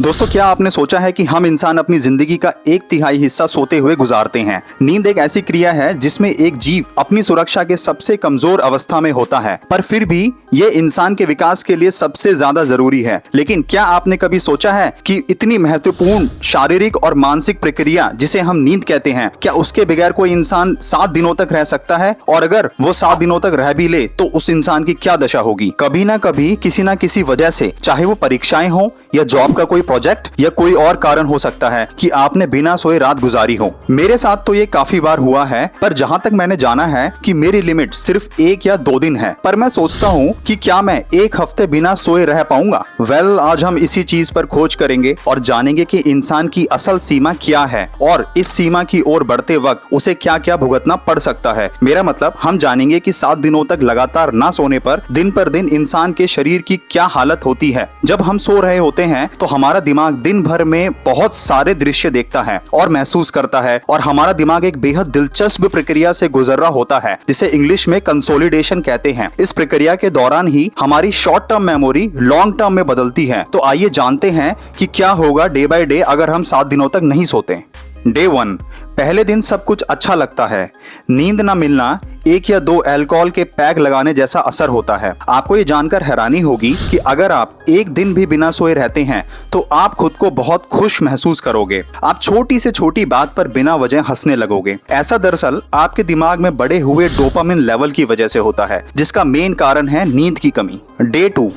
दोस्तों, क्या आपने सोचा है कि हम इंसान अपनी जिंदगी का 1/3 हिस्सा सोते हुए गुजारते हैं। नींद एक ऐसी क्रिया है जिसमें एक जीव अपनी सुरक्षा के सबसे कमजोर अवस्था में होता है, पर फिर भी ये इंसान के विकास के लिए सबसे ज्यादा जरूरी है। लेकिन क्या आपने कभी सोचा है कि इतनी महत्वपूर्ण शारीरिक और मानसिक प्रक्रिया जिसे हम नींद कहते हैं, क्या उसके बगैर कोई इंसान 7 दिनों तक रह सकता है? और अगर वो 7 दिनों तक रह भी ले तो उस इंसान की क्या दशा होगी? कभी ना कभी किसी ना किसी वजह से, चाहे वो परीक्षाएं हो या जॉब का कोई प्रोजेक्ट या कोई और कारण हो सकता है कि आपने बिना सोए रात गुजारी हो। मेरे साथ तो ये काफी बार हुआ है, पर जहां तक मैंने जाना है कि मेरी लिमिट सिर्फ 1 या 2 दिन है। पर मैं सोचता हूँ कि क्या मैं 1 हफ्ते बिना सोए रह पाऊंगा? आज हम इसी चीज पर खोज करेंगे और जानेंगे कि इंसान की असल सीमा क्या है और इस सीमा की ओर बढ़ते वक्त उसे क्या क्या भुगतना पड़ सकता है। मेरा मतलब, हम जानेंगे कि 7 दिनों तक लगातार ना सोने पर दिन इंसान के शरीर की क्या हालत होती है। जब हम सो रहे होते हैं तो हमारा दिमाग दिन भर में बहुत सारे दृश्य देखता है और महसूस करता है, और हमारा दिमाग एक बेहद दिलचस्प प्रक्रिया से गुजर रहा होता है जिसे इंग्लिश में कंसोलिडेशन कहते हैं। इस प्रक्रिया के दौरान ही हमारी short term memory long term में बदलती है। तो आइए जानते हैं कि क्या होगा डे बाय डे अगर हम 7 दिनों तक नहीं सोते। डे 1, पहले दिन सब कुछ अच्छा लगता है। नींद ना मिलना 1 या 2 अल्कोहल के पैक लगाने जैसा असर होता है। आपको ये जानकर हैरानी होगी कि अगर आप 1 दिन भी बिना सोए रहते हैं तो आप खुद को बहुत खुश महसूस करोगे। आप छोटी से छोटी बात पर बिना वजह हंसने लगोगे। ऐसा दरअसल आपके दिमाग में बढ़े हुए डोपामिन लेवल की वजह से होता है, जिसका मेन कारण है नींद की कमी। डे 2,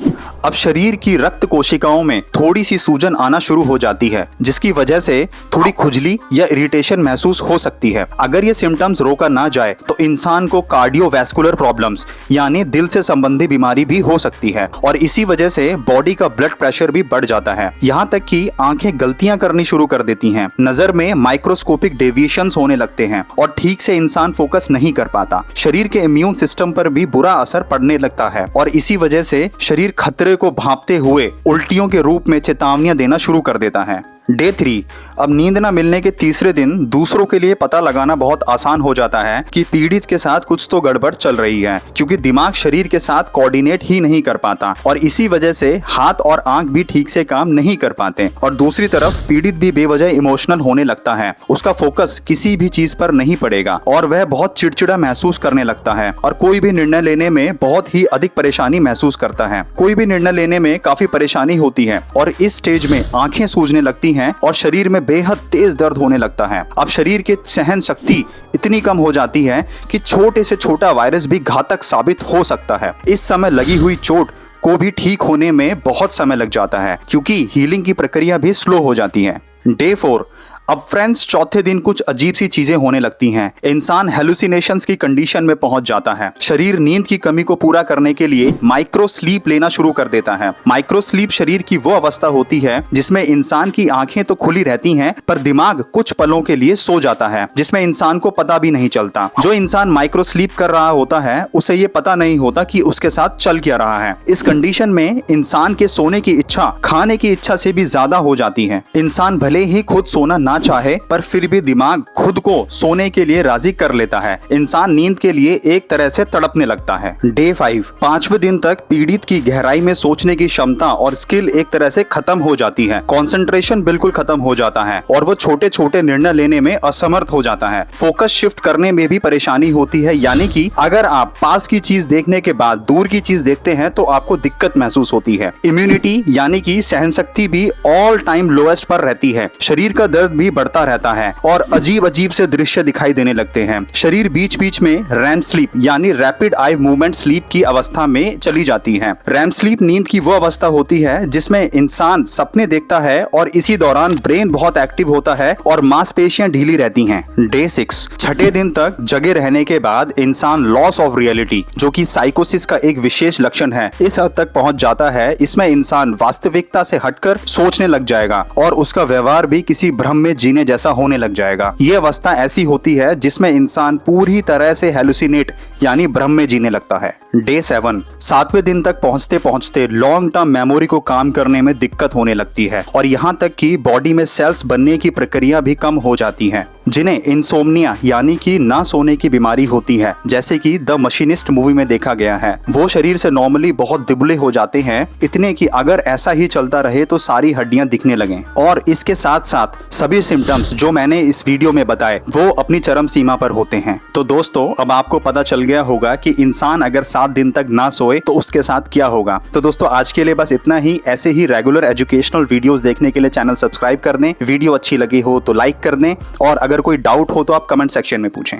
अब शरीर की रक्त कोशिकाओं में थोड़ी सी सूजन आना शुरू हो जाती है, जिसकी वजह से थोड़ी खुजली या इरिटेशन महसूस हो सकती है। अगर ये सिम्टम्स रोका ना जाए तो इंसान को कार्डियोवैस्कुलर प्रॉब्लम्स यानी दिल से संबंधी बीमारी भी हो सकती है, और इसी वजह से बॉडी का ब्लड प्रेशर भी बढ़ जाता है। यहाँ तक कि आंखें गलतियां करनी शुरू कर देती हैं, नजर में माइक्रोस्कोपिक डेविएशंस होने लगते हैं और ठीक से इंसान फोकस नहीं कर पाता। शरीर के इम्यून सिस्टम पर भी बुरा असर पड़ने लगता है और इसी वजह से शरीर खतरे को भांपते हुए उल्टियों के रूप में चेतावनियां देना शुरू कर देता है। डे 3, अब नींद न मिलने के तीसरे दिन दूसरों के लिए पता लगाना बहुत आसान हो जाता है कि पीड़ित के साथ कुछ तो गड़बड़ चल रही है, क्योंकि दिमाग शरीर के साथ कोऑर्डिनेट ही नहीं कर पाता और इसी वजह से हाथ और आंख भी ठीक से काम नहीं कर पाते। और दूसरी तरफ पीड़ित भी बेवजह इमोशनल होने लगता है। उसका फोकस किसी भी चीज पर नहीं पड़ेगा और वह बहुत चिड़चिड़ा महसूस करने लगता है और कोई भी निर्णय लेने में बहुत ही अधिक परेशानी महसूस करता है। कोई भी निर्णय लेने में काफी परेशानी होती है और इस स्टेज में आंखें सूजने लगती हैं और शरीर में बेहद तेज दर्द होने लगता है। अब शरीर की सहन शक्ति इतनी कम हो जाती है कि छोटे से छोटा वायरस भी घातक साबित हो सकता है। इस समय लगी हुई चोट को भी ठीक होने में बहुत समय लग जाता है, क्योंकि हीलिंग की प्रक्रिया भी स्लो हो जाती है। डे 4, अब फ्रेंड्स, चौथे दिन कुछ अजीब सी चीजें होने लगती हैं। इंसान हेलुसिनेशंस की कंडीशन में पहुंच जाता है। शरीर नींद की कमी को पूरा करने के लिए माइक्रो स्लीप लेना शुरू कर देता है। माइक्रो स्लीप शरीर की वो अवस्था होती है जिसमें इंसान की आंखें तो खुली रहती हैं, पर दिमाग कुछ पलों के लिए सो जाता है, जिसमें इंसान को पता भी नहीं चलता। जो इंसान माइक्रो स्लीप कर रहा होता है उसे ये पता नहीं होता कि उसके साथ चल क्या रहा है। इस कंडीशन में इंसान के सोने की इच्छा खाने की इच्छा से भी ज्यादा हो जाती है। इंसान भले ही खुद सोना ना चाहे, पर फिर भी दिमाग खुद को सोने के लिए राजी कर लेता है। इंसान नींद के लिए एक तरह से तड़पने लगता है। डे 5, 5वें दिन तक पीड़ित की गहराई में सोचने की क्षमता और स्किल एक तरह से खत्म हो जाती है। कंसंट्रेशन बिल्कुल खत्म हो जाता है और वो छोटे छोटे निर्णय लेने में असमर्थ हो जाता है। फोकस शिफ्ट करने में भी परेशानी होती है, यानी कि अगर आप पास की चीज देखने के बाद दूर की चीज देखते हैं तो आपको दिक्कत महसूस होती है। इम्यूनिटी यानी कि सहन शक्ति भी ऑल टाइम लोएस्ट पर रहती है। शरीर का दर्द भी बढ़ता रहता है और अजीब अजीब से दृश्य दिखाई देने लगते हैं। शरीर बीच बीच में रैम स्लीप यानी रैपिड आई मूवमेंट स्लीप की अवस्था में चली जाती है। रैम स्लीप नींद की वो अवस्था होती है जिसमें इंसान सपने देखता है और इसी दौरान ब्रेन बहुत एक्टिव होता है और मांसपेशियां ढीली रहती हैं। डे 6, छठे दिन तक जगे रहने के बाद इंसान लॉस ऑफ रियलिटी, जो कि साइकोसिस का एक विशेष लक्षण है, इस हद तक पहुंच जाता है। इसमें इंसान वास्तविकता से हटकर सोचने लग जाएगा और उसका व्यवहार भी किसी भ्रम में में जीने जैसा होने लग जाएगा। ये अवस्था ऐसी होती है जिसमें इंसान पूरी तरह से हेलुसिनेट यानी भ्रम में जीने लगता है। डे 7, 7वें दिन तक पहुंचते पहुंचते लॉन्ग टर्म मेमोरी को काम करने में दिक्कत होने लगती है और यहाँ तक कि बॉडी में सेल्स बनने की प्रक्रिया भी कम हो जाती है, जिन्हें इंसोम्निया यानी कि ना सोने की बीमारी होती है, जैसे कि द मशीनिस्ट मूवी में देखा गया है। वो शरीर से नॉर्मली बहुत दुबले हो जाते हैं, इतने कि अगर ऐसा ही चलता रहे तो सारी हड्डियां दिखने लगें। और इसके साथ साथ सभी सिम्टम्स जो मैंने इस वीडियो में बताए वो अपनी चरम सीमा पर होते हैं। तो दोस्तों, अब आपको पता चल गया होगा कि इंसान अगर 7 दिन तक ना सोए तो उसके साथ क्या होगा। तो दोस्तों, आज के लिए बस इतना ही। ऐसे ही रेगुलर एजुकेशनल वीडियोस देखने के लिए चैनल सब्सक्राइब कर दें, वीडियो अच्छी लगी हो तो लाइक कर दें और अगर कोई डाउट हो तो आप कमेंट सेक्शन में पूछें।